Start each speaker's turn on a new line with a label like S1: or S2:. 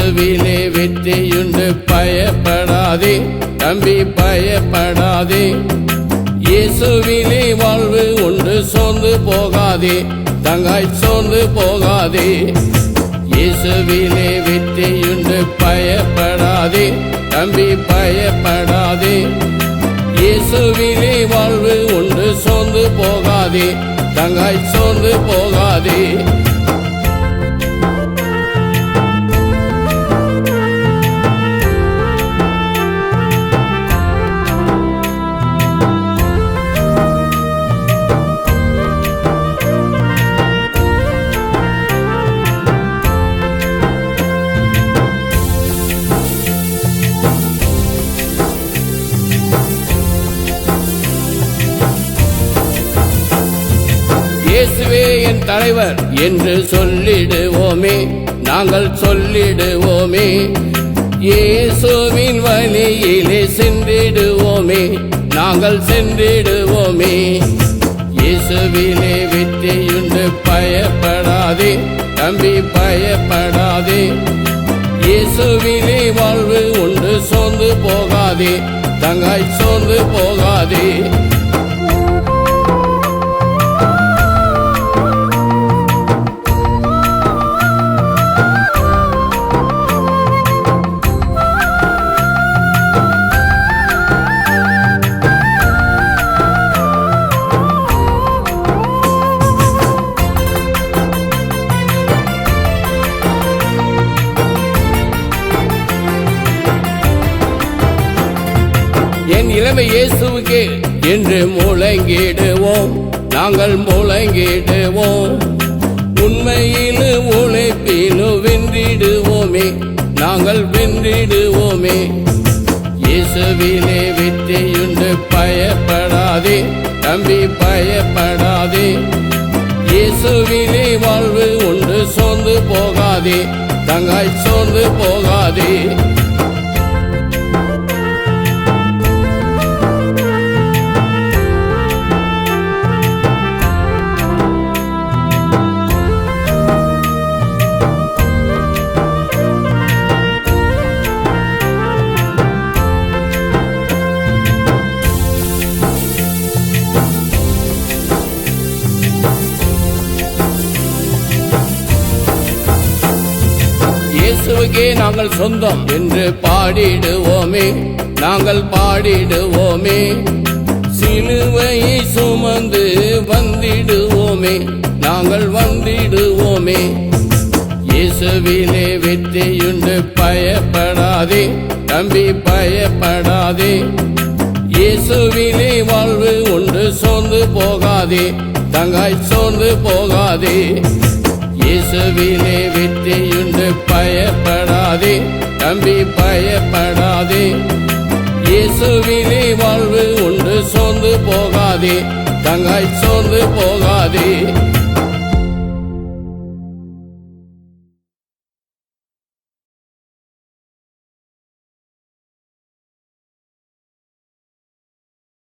S1: இயேசுவிலே வெற்றியுண்டு பயப்படாதே தம்பி பயப்படாதே. இயேசுவிலே வாழ்வு உண்டு சோர்ந்து போகாதே தங்காய் சோர்ந்து போகாதே. இயேசுவிலே வெற்றியுண்டு பயப்படாதே தம்பி பயப்படாதே. இயேசுவிலே வாழ்வு உண்டு சோர்ந்து போகாதே தங்காய் சோர்ந்து போகாதே. இயேசுவே என் தலைவர் என்று சொல்லிடுவோமே நாங்கள் சொல்லிடுவோமே. இயேசுவின் வழியிலே சென்றிடுவோமே நாங்கள் சென்றிடுவோமே. இயேசுவிலே வெற்றியுண்டு பயப்படாதே தம்பி பயப்படாதே. இயேசுவிலே வாழ்வு உண்டு சோர்ந்து போகாதே தங்காய் சோர்ந்து போகாதே. என் இளமை இயேசுவுக்கே என்று முழங்கிடுவோம் நாங்கள் முழங்கிடுவோம். உண்மையில் உழைப்பினு வென்றிடுவோமே நாங்கள் வென்றிடுவோமே. இயேசுவிலே வெற்றியுண்டு பயப்படாதே தம்பி பயப்படாதே. இயேசுவிலே வாழ்வு உண்டு சோர்ந்து போகாதே தங்காய் சோர்ந்து போகாதே. இயேசுவுக்கே நாங்கள் சொந்தம் என்று பாடிடுவோமே நாங்கள் பாடிடுவோமே. சிலுவையை சுமந்து வந்திடுவோமே நாங்கள் வந்திடுவோமே. இயேசுவிலே வெற்றியுண்டு பயப்படாதே தம்பி பயப்படாதே. இயேசுவிலே வாழ்வு உண்டு சோர்ந்து போகாதே தங்காய் சோர்ந்து போகாதே. இயேசுவிலே வெற்றியுண்டு பயப்படாதே தம்பி பயப்படாதே. இயேசுவிலே வாழ்வு உண்டு சோர்ந்து போகாதே தங்காய் சோர்ந்து போகாதே.